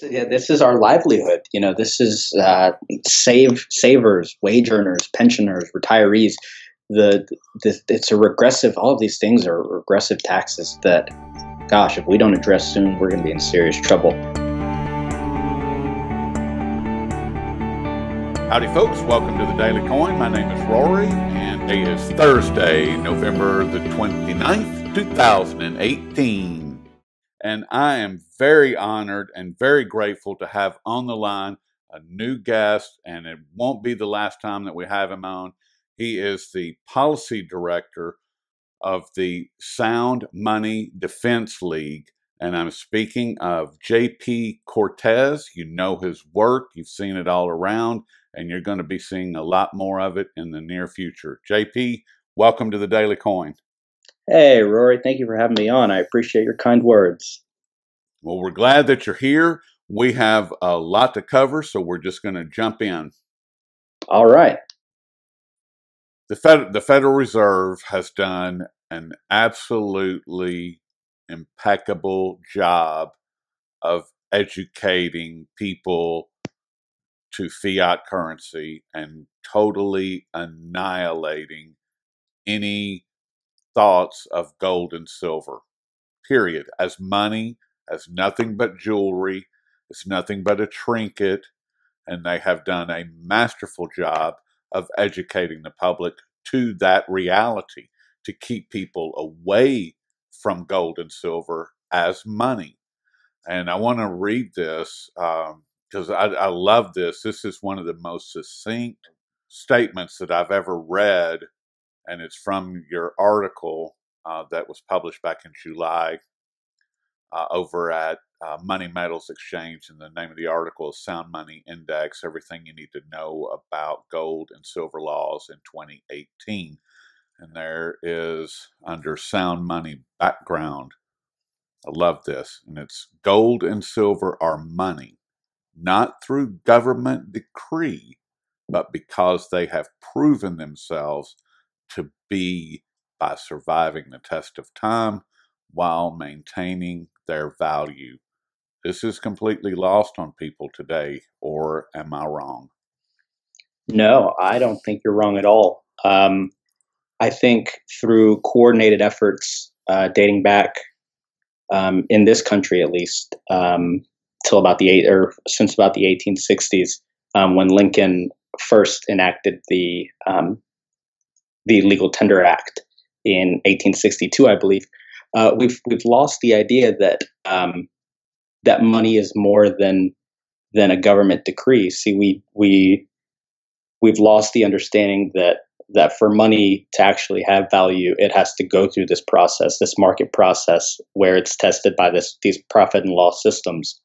Yeah, this is our livelihood. This is savers, wage earners, pensioners, retirees. It's a regressive. All of these things are regressive taxes that, gosh, if we don't address soon, we're going to be in serious trouble. Howdy, folks. Welcome to the Daily Coin. My name is Rory, and today is Thursday, November the 29th, 2018. And I am very honored and very grateful to have on the line a new guest, and it won't be the last time that we have him on. He is the policy director of the Sound Money Defense League, and I'm speaking of J.P. Cortez. You know his work, you've seen it all around, and you're going to be seeing a lot more of it in the near future. JP, welcome to the Daily Coin. Hey, Rory, thank you for having me on. I appreciate your kind words. Well, we're glad that you're here. We have a lot to cover, so we're just going to jump in. All right. The Federal Reserve has done an absolutely impeccable job of educating people to fiat currency and totally annihilating any thoughts of gold and silver, period, as money, as nothing but jewelry. It's nothing but a trinket, and they have done a masterful job of educating the public to that reality, to keep people away from gold and silver as money. And I want to read this because I love this. This is one of the most succinct statements that I've ever read, and it's from your article that was published back in July over at Money Metals Exchange, and the name of the article is Sound Money Index, Everything You Need to Know About Gold and Silver Laws in 2018. And there is, under Sound Money Background, I love this, and it's gold and silver are money, not through government decree, but because they have proven themselves to be by surviving the test of time while maintaining their value. This is completely lost on people today, or am I wrong? No, I don't think you're wrong at all. I think through coordinated efforts dating back in this country, at least, till about since about the 1860s, when Lincoln first enacted the Legal Tender Act in 1862, I believe. We've lost the idea that that money is more than a government decree. See, we've lost the understanding that for money to actually have value, it has to go through this process, this market process, where it's tested by these profit and loss systems.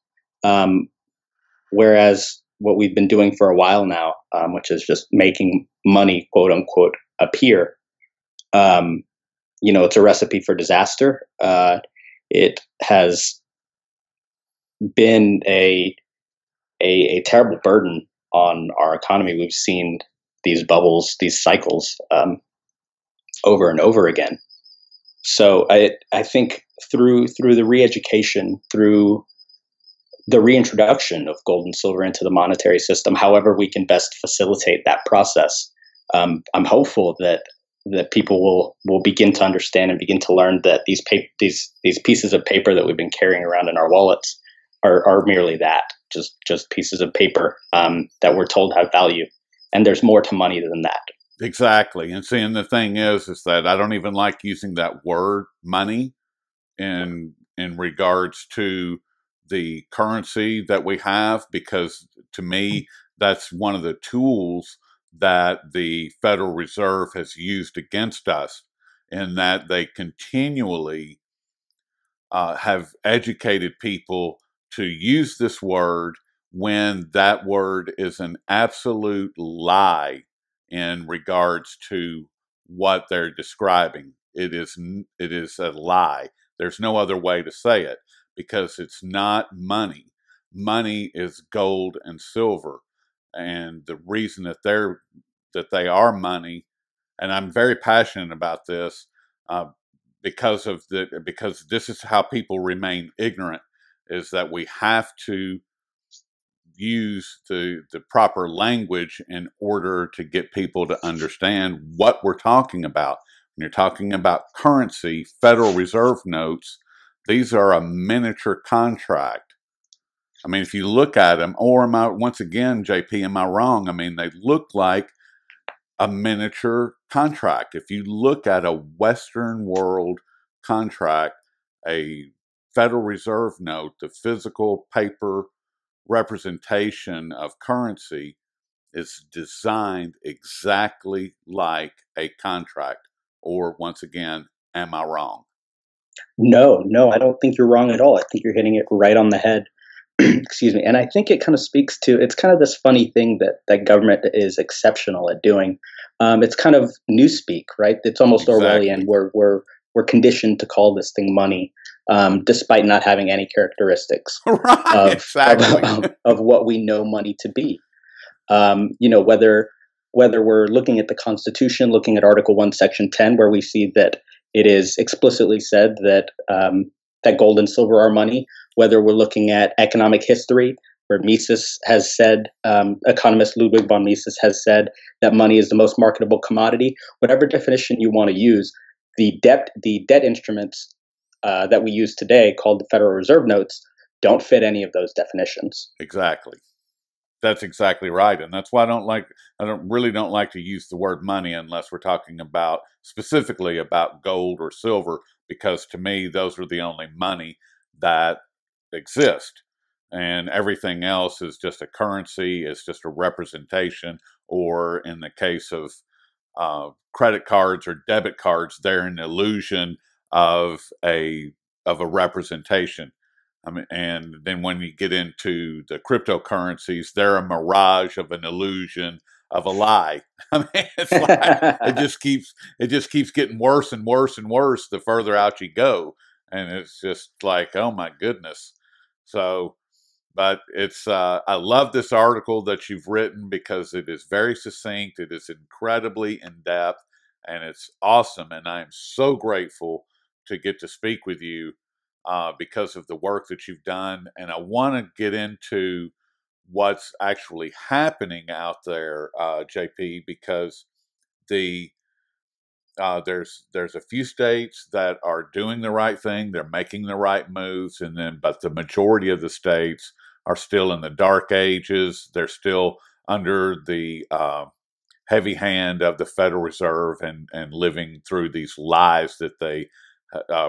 Whereas what we've been doing for a while now, which is just making money, quote unquote, appear, it's a recipe for disaster. It has been a terrible burden on our economy. We've seen these bubbles, these cycles, over and over again. So I think through the re-education, through the reintroduction of gold and silver into the monetary system, however we can best facilitate that process, I'm hopeful that people will begin to understand and begin to learn that these pieces of paper that we've been carrying around in our wallets are merely that, just pieces of paper that we're told have value, and there's more to money than that. Exactly. And seeing the thing is that I don't even like using that word money in regards to the currency that we have, because to me that's one of the tools that the Federal Reserve has used against us, in that they continually have educated people to use this word when that word is an absolute lie in regards to what they're describing. It is a lie. There's no other way to say it, because it's not money. Money is gold and silver, and the reason that they are money, and I'm very passionate about this, because this is how people remain ignorant, is that we have to use the proper language in order to get people to understand what we're talking about. When you're talking about currency, Federal Reserve notes, these are a miniature contract. I mean, if you look at them, or am I, once again, JP, am I wrong? I mean, they look like a miniature contract. If you look at a Western world contract, a Federal Reserve note, the physical paper representation of currency is designed exactly like a contract. Or once again, am I wrong? No, no, I don't think you're wrong at all. I think you're hitting it right on the head. Excuse me. And I think it kind of speaks to, it's kind of this funny thing that government is exceptional at doing. It's kind of newspeak, right? It's almost Exactly. Orwellian. We're conditioned to call this thing money, despite not having any characteristics Right, exactly. of what we know money to be. Whether we're looking at the Constitution, looking at Article 1, Section 10, where we see that it is explicitly said that that gold and silver are money, whether we're looking at economic history, where Mises has said, economist Ludwig von Mises has said that money is the most marketable commodity. Whatever definition you want to use, the debt instruments that we use today, called the Federal Reserve notes, don't fit any of those definitions. Exactly. That's exactly right, and that's why I don't like to use the word money unless we're talking about specifically about gold or silver, because to me those are the only money that exist, and everything else is just a currency, it's just a representation, or in the case of credit cards or debit cards, they're an illusion of a representation. I mean, and then when you get into the cryptocurrencies, they're a mirage of an illusion of a lie. I mean, it's like it just keeps getting worse and worse and worse the further out you go, and it's just like, oh my goodness. So, but it's I love this article that you've written because it is very succinct, it is incredibly in depth, and it's awesome. And I am so grateful to get to speak with you because of the work that you've done. And I want to get into what's actually happening out there, JP, because the there's a few states that are doing the right thing, they're making the right moves, and then but the majority of the states are still in the dark ages. They're still under the heavy hand of the Federal Reserve and living through these lies that they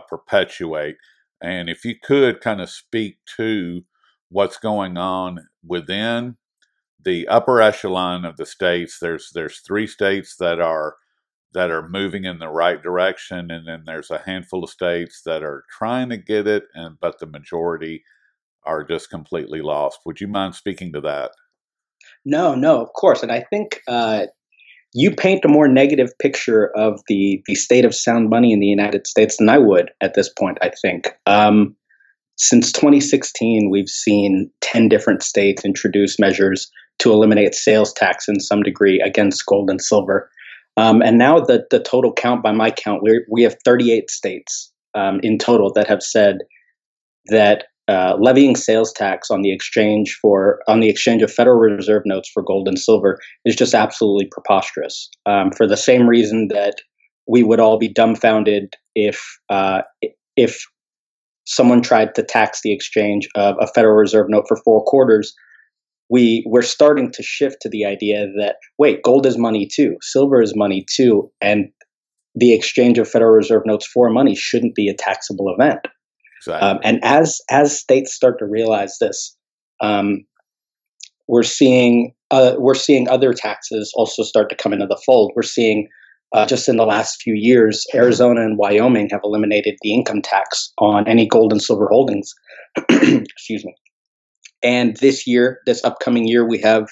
perpetuate. And if you could kind of speak to what's going on within the upper echelon of the states, there's three states that are moving in the right direction, and then there's a handful of states that are trying to get it, and but the majority are just completely lost. Would you mind speaking to that? No, no, of course. And I think you paint a more negative picture of the state of sound money in the United States than I would at this point, I think. Since 2016, we've seen 10 different states introduce measures to eliminate sales tax in some degree against gold and silver. And now the total count, by my count, we have 38 states in total that have said that levying sales tax on the exchange of Federal Reserve notes for gold and silver is just absolutely preposterous. For the same reason that we would all be dumbfounded if someone tried to tax the exchange of a Federal Reserve note for 4 quarters. We're starting to shift to the idea that, wait, gold is money too, silver is money too, and the exchange of Federal Reserve notes for money shouldn't be a taxable event. Exactly. And as states start to realize this, we're seeing other taxes also start to come into the fold. We're seeing just in the last few years, Arizona and Wyoming have eliminated the income tax on any gold and silver holdings. Excuse me. And this upcoming year, we have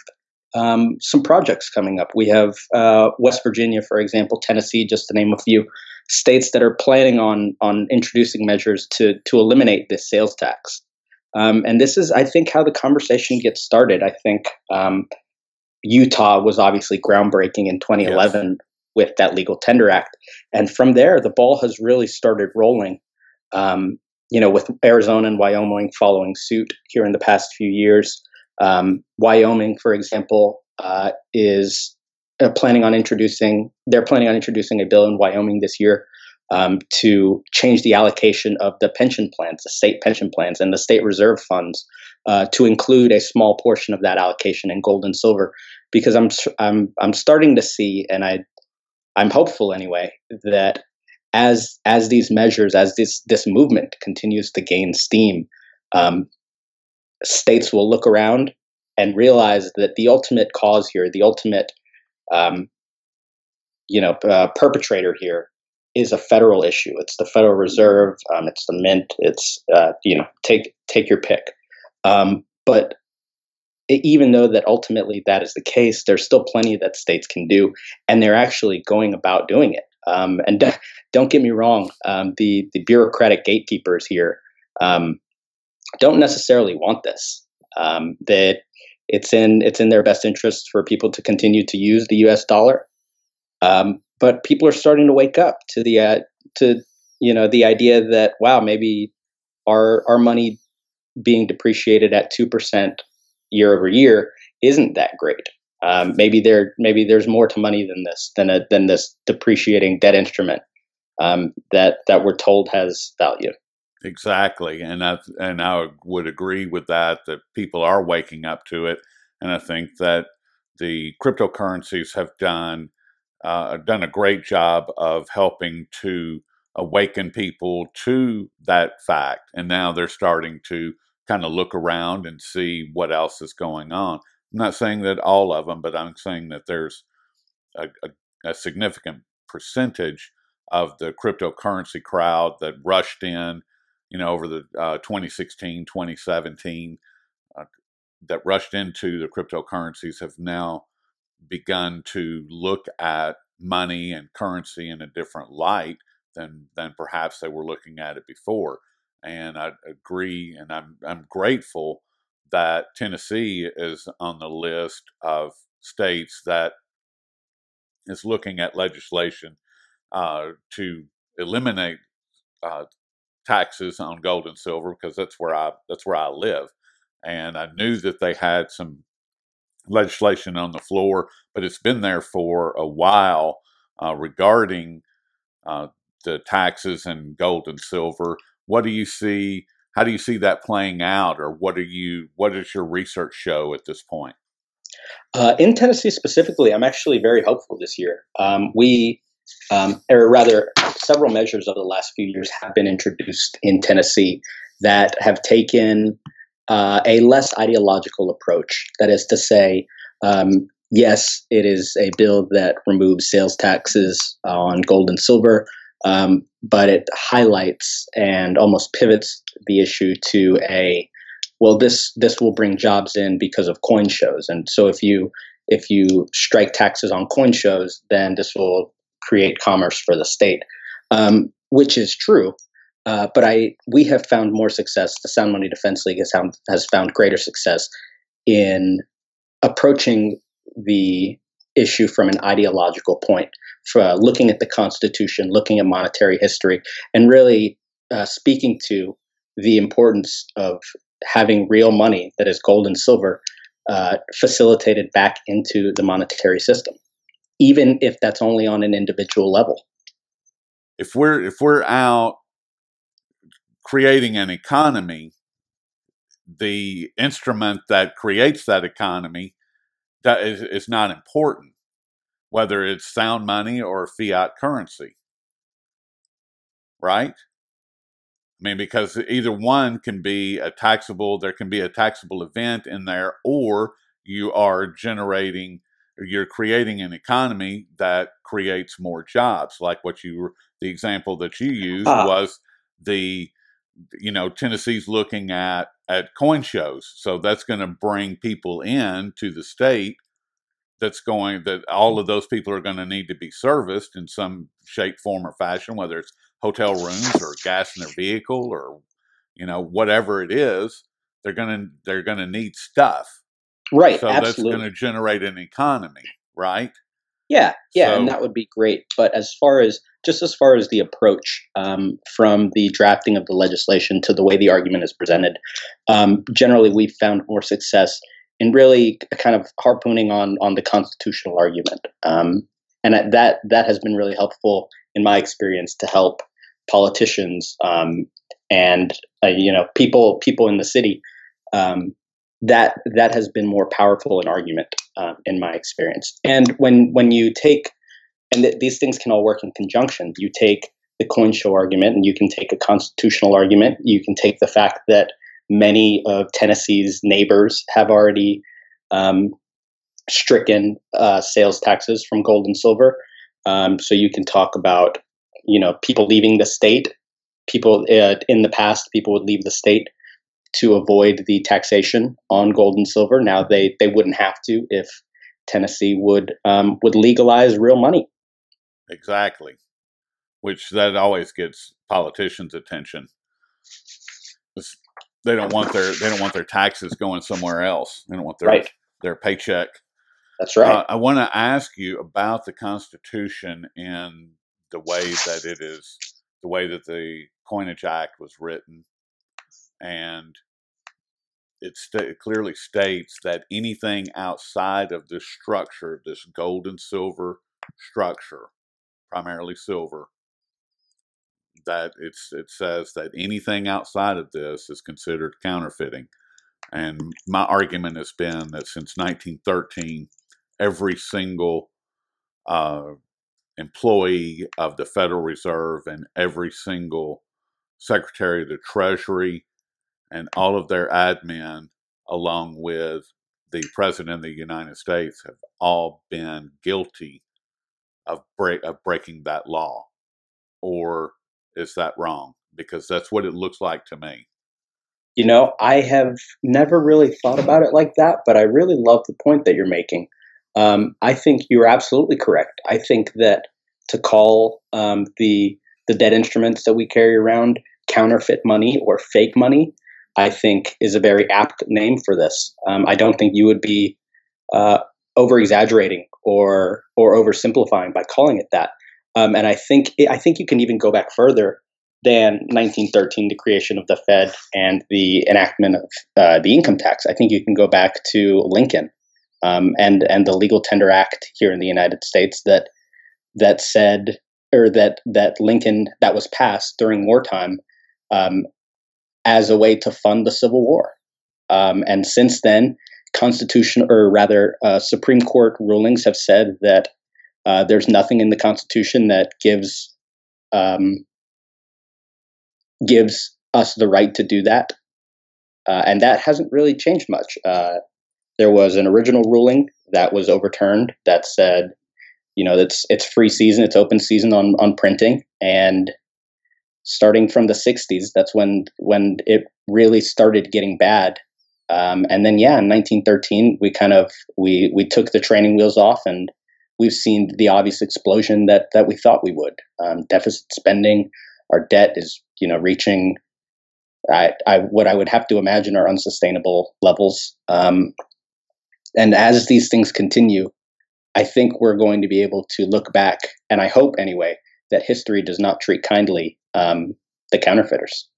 some projects coming up. We have West Virginia, for example, Tennessee, just to name a few states that are planning on introducing measures to eliminate this sales tax. And this is, I think, how the conversation gets started. I think Utah was obviously groundbreaking in 2011 yes. with that Legal Tender Act, and from there, the ball has really started rolling. With Arizona and Wyoming following suit here in the past few years. Wyoming, for example, is planning on introducing. They're planning on introducing a bill in Wyoming this year to change the allocation of the pension plans, the state pension plans, and the state reserve funds to include a small portion of that allocation in gold and silver. Because I'm starting to see, and I'm hopeful anyway, that as these measures, as this movement continues to gain steam, states will look around and realize that the ultimate cause here, the ultimate um, perpetrator here is a federal issue. It's the Federal Reserve. It's the Mint. It's take your pick. But even though that ultimately that is the case, there's still plenty that states can do, and they're actually going about doing it. And don't get me wrong, the bureaucratic gatekeepers here don't necessarily want this. That it's in their best interest for people to continue to use the U.S. dollar. But people are starting to wake up to the idea that, wow, maybe our money being depreciated at 2% year over year isn't that great. Maybe there's more to money than this depreciating debt instrument that we're told has value. Exactly, and I would agree with that. That people are waking up to it, and I think that the cryptocurrencies have done a great job of helping to awaken people to that fact. And now they're starting to kind of look around and see what else is going on. I'm not saying that all of them, but I'm saying that there's a significant percentage of the cryptocurrency crowd that rushed in, over the 2016, 2017, that rushed into the cryptocurrencies have now begun to look at money and currency in a different light than perhaps they were looking at it before. And I agree, and I'm grateful that Tennessee is on the list of states that is looking at legislation to eliminate taxes on gold and silver, because that's where I live, and I knew that they had some legislation on the floor, but it's been there for a while regarding the taxes and gold and silver. What do you see? How do you see that playing out, or what does your research show at this point? In Tennessee specifically, I'm actually very hopeful this year. Or rather, several measures over the last few years have been introduced in Tennessee that have taken a less ideological approach. That is to say, yes, it is a bill that removes sales taxes on gold and silver, but it highlights and almost pivots the issue to this will bring jobs in because of coin shows, and so if you strike taxes on coin shows, then this will create commerce for the state, which is true. But we have found more success. The Sound Money Defense League has found greater success in approaching the issue from an ideological point, for looking at the Constitution, looking at monetary history, and really speaking to the importance of having real money, that is gold and silver, facilitated back into the monetary system, even if that's only on an individual level. If we're out creating an economy, the instrument that creates that economy that is not important, whether it's sound money or fiat currency, right? I mean, because either one can be there can be a taxable event in there, or you're creating an economy that creates more jobs. Like the example that you used was Tennessee's looking at coin shows. So that's going to bring people in to the state that all of those people are going to need to be serviced in some shape, form, or fashion, whether it's hotel rooms or gas in their vehicle or, whatever it is, they're going to need stuff. Right. So absolutely. That's going to generate an economy, right? Yeah. And that would be great. But as far as the approach, from the drafting of the legislation to the way the argument is presented, generally we've found more success in really kind of harpooning on the constitutional argument. And that has been really helpful in my experience to help politicians and people in the city. That has been more powerful an argument in my experience. And when you take these things can all work in conjunction. You take the coin show argument, and you can take a constitutional argument. You can take the fact that many of Tennessee's neighbors have already stricken sales taxes from gold and silver. So you can talk about, people leaving the state. People in the past, people would leave the state to avoid the taxation on gold and silver. Now they wouldn't have to if Tennessee would legalize real money. Exactly. Which that always gets politicians' attention. They don't want their taxes going somewhere else. They don't want their paycheck. That's right. I want to ask you about the Constitution and the way that the Coinage Act was written, and it clearly states that anything outside of this structure, this gold and silver structure, primarily silver, that it says that anything outside of this is considered counterfeiting. And my argument has been that since 1913, every single employee of the Federal Reserve and every single Secretary of the Treasury and all of their admin, along with the President of the United States, have all been guilty of breaking that law. Or is that wrong? Because that's what it looks like to me. I have never really thought about it like that, but I really love the point that you're making. I think you're absolutely correct. I think that to call the debt instruments that we carry around counterfeit money or fake money, I think is a very apt name for this. I don't think you would be over exaggerating or oversimplifying by calling it that. And I think you can even go back further than 1913, the creation of the Fed and the enactment of the income tax. I think you can go back to Lincoln and the Legal Tender Act here in the United States that said, or that Lincoln, that was passed during wartime as a way to fund the Civil War. And since then, Supreme Court rulings have said that there's nothing in the Constitution that gives us the right to do that. And that hasn't really changed much. There was an original ruling that was overturned that said, it's free season, it's open season on printing. And starting from the 60s, that's when it really started getting bad. And then, in 1913, we took the training wheels off, and we've seen the obvious explosion that we thought we would. Deficit spending, our debt is, reaching what I would have to imagine are unsustainable levels. And as these things continue, I think we're going to be able to look back, and I hope anyway, that history does not treat kindly the counterfeiters.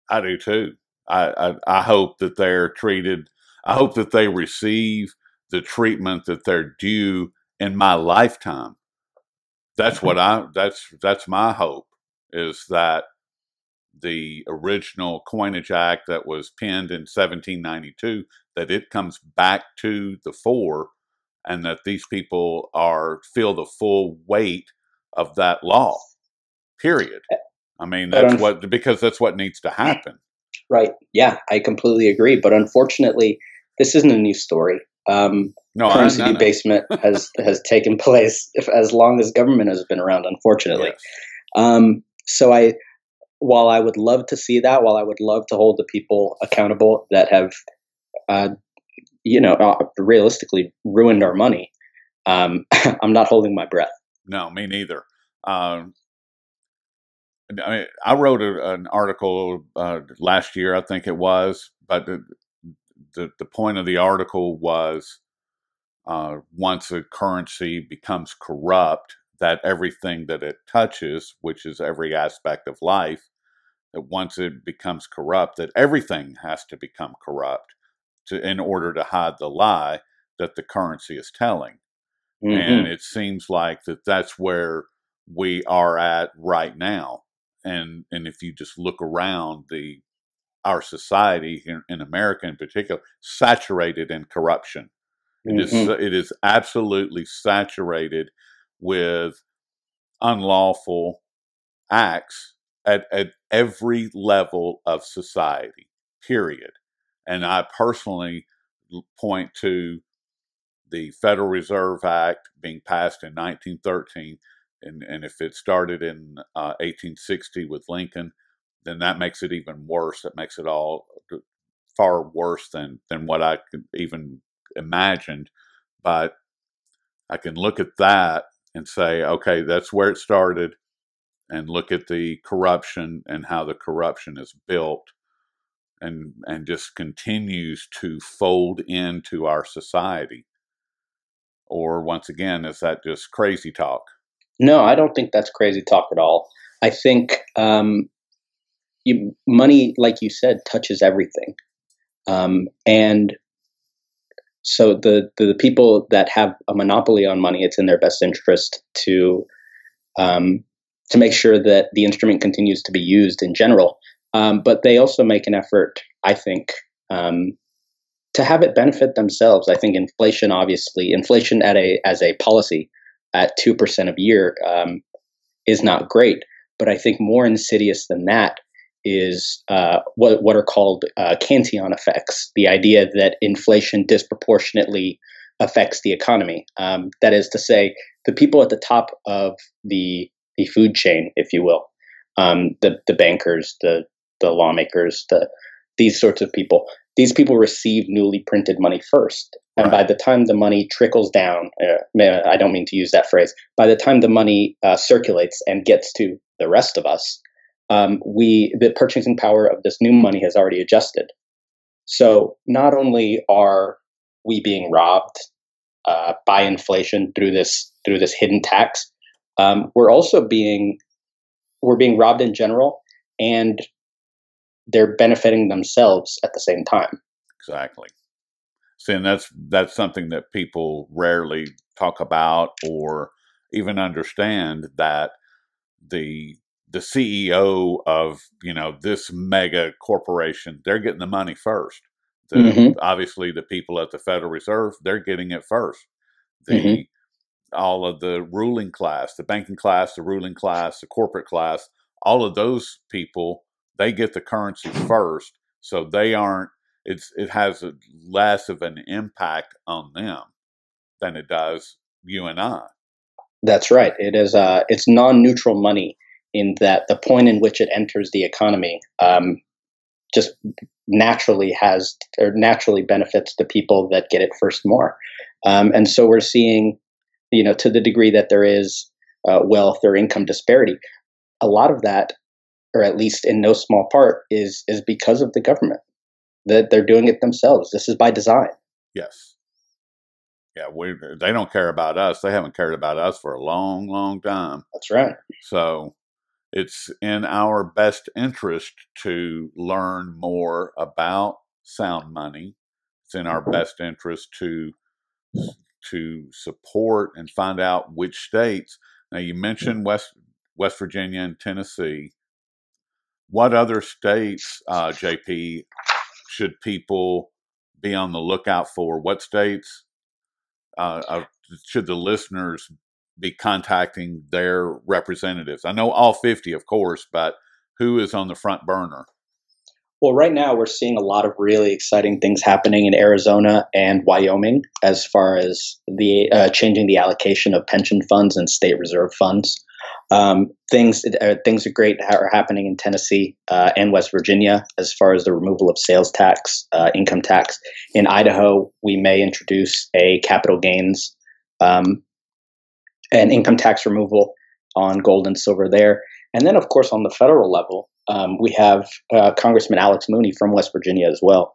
I do too. I hope that they're treated. I hope that they receive the treatment that they're due in my lifetime. That's that's my hope, is that the original Coinage Act that was penned in 1792, that it comes back to the fore, and that these people feel the full weight of that law. Period. I mean, because that's what needs to happen. Right. Yeah, I completely agree. But unfortunately, this isn't a new story. Currency debasement has taken place as long as government has been around, unfortunately. Yes. So while I would love to see that, while I would love to hold the people accountable that have, realistically ruined our money, I'm not holding my breath. No, me neither. I wrote an article last year, I think it was, but the point of the article was once a currency becomes corrupt, that everything that it touches, which is every aspect of life, that once it becomes corrupt, that everything has to become corrupt. in order to hide the lie that the currency is telling. And Mm-hmm. it seems like that's where we are at right now. And if you just look around our society in America in particular, saturated in corruption. Mm-hmm. It is absolutely saturated with unlawful acts at every level of society, period. And I personally point to the Federal Reserve Act being passed in 1913. And if it started in 1860 with Lincoln, then that makes it even worse. That makes it all far worse than what I could even imagined. But I can look at that and say, okay, that's where it started, and look at the corruption and how the corruption is built and just continues to fold into our society. Or once again, is that just crazy talk? No, I don't think that's crazy talk at all. I think money, like you said, touches everything. And so the people that have a monopoly on money, it's in their best interest um, to make sure that the instrument continues to be used in general. But they also make an effort, I think, to have it benefit themselves. I think inflation as a policy at 2% a year is not great. But I think more insidious than that is what are called Cantillon effects. The idea that inflation disproportionately affects the economy. That is to say, the people at the top of the food chain, if you will, the bankers, the lawmakers, these sorts of people. These people receive newly printed money first. And by Right. the time the money trickles down, I don't mean to use that phrase, by the time the money circulates and gets to the rest of us, the purchasing power of this new money has already adjusted. So not only are we being robbed by inflation through this hidden tax, we're being robbed in general, and they're benefiting themselves at the same time. Exactly. See, and that's something that people rarely talk about or even understand, that the CEO of this mega corporation, they're getting the money first. The Mm-hmm. Obviously the people at the Federal Reserve, they're getting it first. Mm-hmm. The All of the ruling class, the banking class, the ruling class, the corporate class, all of those people, they get the currency first, so they aren't. It has less of an impact on them than it does you and I. That's right. It's non-neutral money in that the point in which it enters the economy just naturally benefits the people that get it first more. And so we're seeing, to the degree that there is wealth or income disparity, a lot of that, or at least in no small part, is because of the government, that they're doing it themselves. This is by design. Yes. Yeah, they don't care about us. They haven't cared about us for a long, long time. That's right. So it's in our best interest to learn more about sound money. It's in our best interest to support and find out which states. Now, you mentioned West Virginia and Tennessee. What other states, JP, should people be on the lookout for? What states should the listeners be contacting their representatives? I know all 50, of course, but who is on the front burner? Well, right now we're seeing a lot of really exciting things happening in Arizona and Wyoming as far as the changing the allocation of pension funds and state reserve funds. Things are great are happening in Tennessee and West Virginia as far as the removal of sales tax, income tax. In Idaho, we may introduce a capital gains um, and income tax removal on gold and silver there. And then, of course, on the federal level, we have Congressman Alex Mooney from West Virginia as well,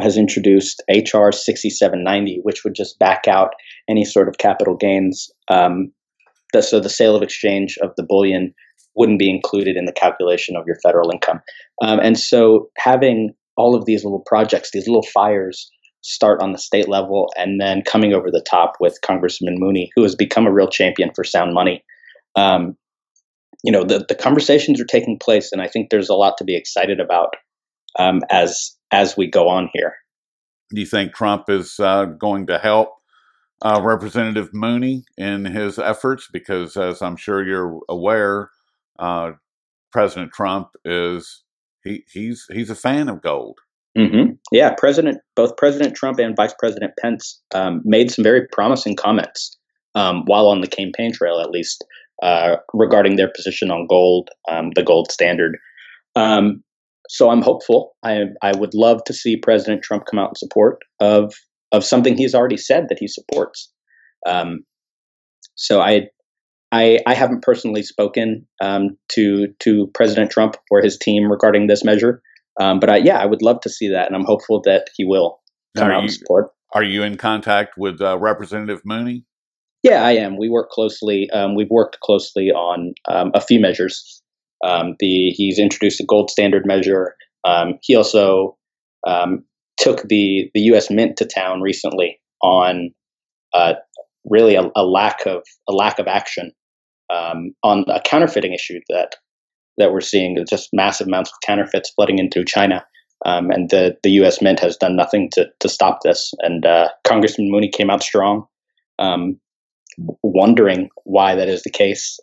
has introduced H.R. 6790, which would just back out any sort of capital gains. So the sale of exchange of the bullion wouldn't be included in the calculation of your federal income. And so having all of these little projects, these little fires start on the state level, and then coming over the top with Congressman Mooney, who has become a real champion for sound money. The conversations are taking place, and I think there's a lot to be excited about as we go on here. Do you think Trump is going to help Representative Mooney in his efforts? Because, as I'm sure you're aware, President Trump he's a fan of gold. Mm-hmm. Yeah, both President Trump and Vice President Pence made some very promising comments while on the campaign trail, at least, regarding their position on gold, the gold standard. So I'm hopeful. I would love to see President Trump come out in support of something he's already said that he supports. So I haven't personally spoken to President Trump or his team regarding this measure. But I would love to see that, and I'm hopeful that he will come out and support. Are you in contact with Representative Mooney? Yeah, I am. We work closely. We've worked closely on a few measures. He's introduced a gold standard measure. He also took the U.S. Mint to town recently on really a lack of action on a counterfeiting issue that we're seeing. Just massive amounts of counterfeits flooding into China, and the U.S. Mint has done nothing to stop this. And Congressman Mooney came out strong, wondering why that is the case.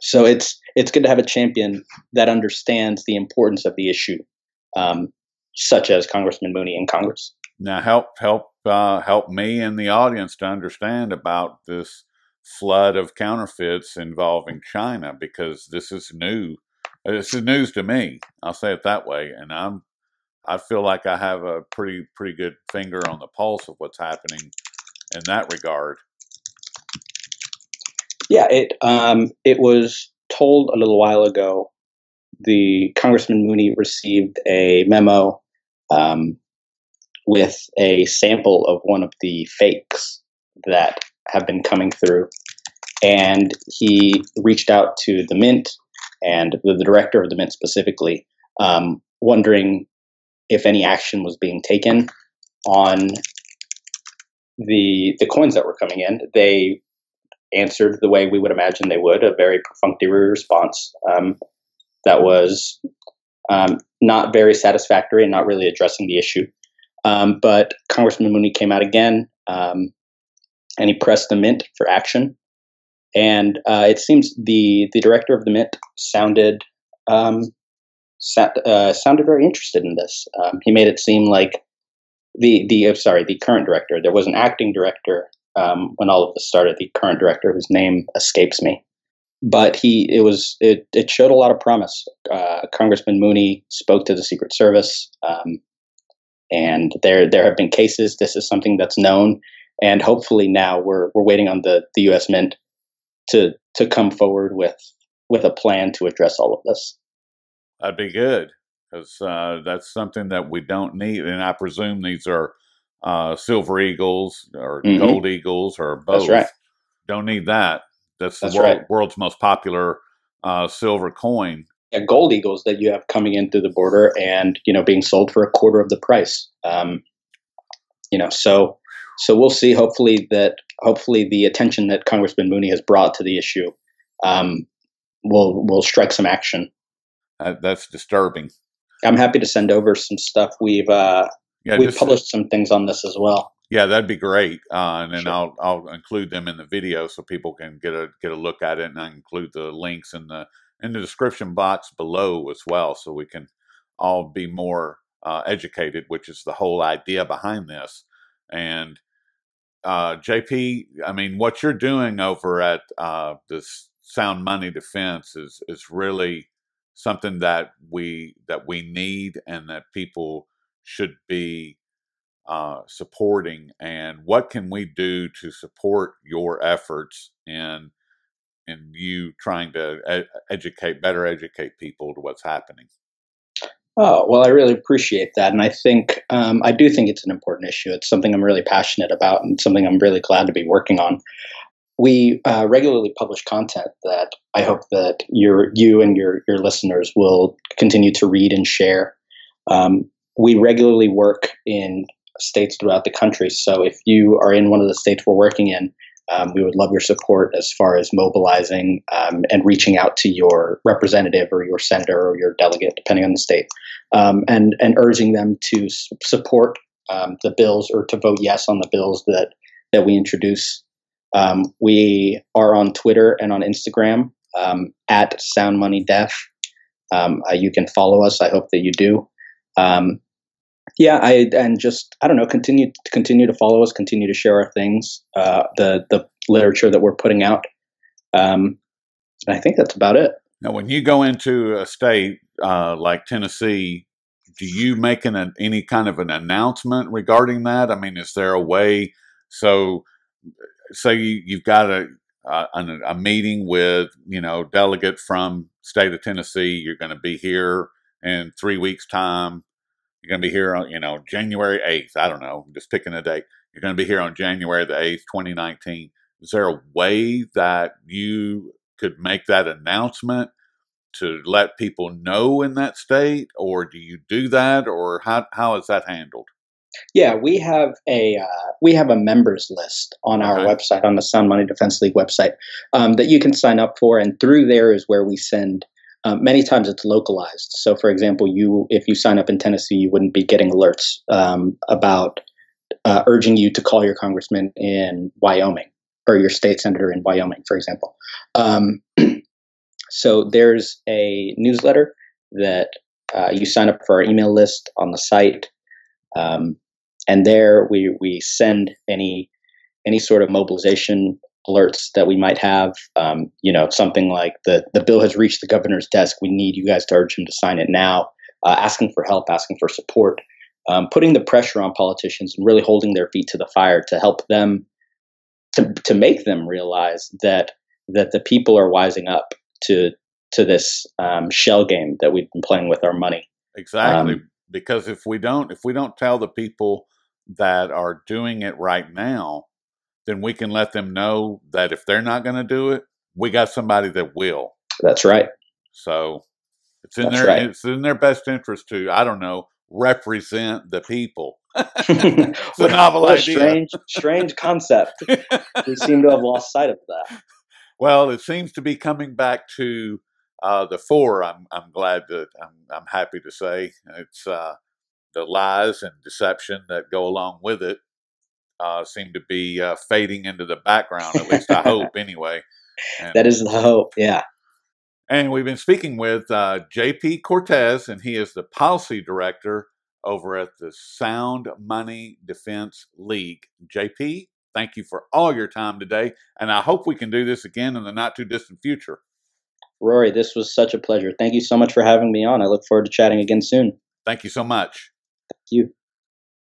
So it's good to have a champion that understands the importance of the issue, such as Congressman Mooney in Congress. Now, help me and the audience to understand about this flood of counterfeits involving China, because this is new. This is news to me. I'll say it that way, and I feel like I have a pretty good finger on the pulse of what's happening in that regard. Yeah, it was told a little while ago. The Congressman Mooney received a memo with a sample of one of the fakes that have been coming through, and he reached out to the Mint and the director of the Mint specifically, wondering if any action was being taken on the coins that were coming in. They answered the way we would imagine they would, a very perfunctory response that was not very satisfactory and not really addressing the issue. But Congressman Mooney came out again, and he pressed the Mint for action. And it seems the director of the Mint sounded very interested in this. He made it seem like the current director. There was an acting director when all of this started. The current director, whose name escapes me, but it showed a lot of promise. Congressman Mooney spoke to the Secret Service, and there have been cases. This is something that's known, and hopefully now we're waiting on the U.S. Mint to come forward with a plan to address all of this. That'd be good, because that's something that we don't need. And I presume these are silver eagles or gold eagles or both. That's right. Don't need that. That's the world's most popular silver coin. Yeah, gold eagles that you have coming in through the border and being sold for a quarter of the price. So we'll see. Hopefully the attention that Congressman Mooney has brought to the issue will strike some action. That's disturbing. I'm happy to send over some stuff. We've published some things on this as well. Yeah, that'd be great, and then Sure. I'll include them in the video so people can get a look at it, and I include the links in the description box below as well, so we can all be more educated, which is the whole idea behind this. And JP, I mean, what you're doing over at this Sound Money Defense is really something that we need and that people should be supporting. And what can we do to support your efforts in you trying to better educate people to what's happening? Oh, well, I really appreciate that. And I think, I do think it's an important issue. It's something I'm really passionate about and something I'm really glad to be working on. We regularly publish content that I hope that you and your listeners will continue to read and share. we regularly work in states throughout the country. So if you are in one of the states we're working in, we would love your support as far as mobilizing and reaching out to your representative or your senator or your delegate, depending on the state, and urging them to support the bills or to vote yes on the bills that we introduce. We are on Twitter and on Instagram at SoundMoneyDef. You can follow us. I hope that you do. I don't know, continue to follow us, continue to share our things, the literature that we're putting out. I think that's about it. Now, when you go into a state like Tennessee, do you make any kind of an announcement regarding that? I mean, is there a way? So, say you've got a meeting with delegate from state of Tennessee. You're going to be here in 3 weeks' time. You're going to be here on January 8th. I don't know, just picking a date. You're going to be here on January the 8th, 2019. Is there a way that you could make that announcement to let people know in that state, or do you do that, or how is that handled? Yeah, we have a members list on our website, on the Sound Money Defense League website, that you can sign up for, and through there is where we send. Many times it's localized. So, for example, if you sign up in Tennessee, you wouldn't be getting alerts about urging you to call your congressman in Wyoming or your state senator in Wyoming, for example. So there's a newsletter that you sign up for our email list on the site. And there we send any sort of mobilization alerts that we might have. Something like the bill has reached the governor's desk. We need you guys to urge him to sign it now. Asking for help, asking for support, putting the pressure on politicians and really holding their feet to the fire to help them to make them realize that the people are wising up to this shell game that we've been playing with our money. Exactly. Because if we don't tell the people that are doing it right now, then we can let them know that if they're not going to do it, we got somebody that will. That's right. So it's in their best interest to, I don't know, represent the people. It's a novel idea. Strange concept. We seem to have lost sight of that. Well, it seems to be coming back to the fore. I'm glad that I'm happy to say it's the lies and deception that go along with it seem to be fading into the background. At least I hope, anyway. And that is the hope. Yeah. And we've been speaking with J.P. Cortez, and he is the policy director over at the Sound Money Defense League. J.P., thank you for all your time today, and I hope we can do this again in the not-too-distant future. Rory, this was such a pleasure. Thank you so much for having me on. I look forward to chatting again soon. Thank you so much. Thank you.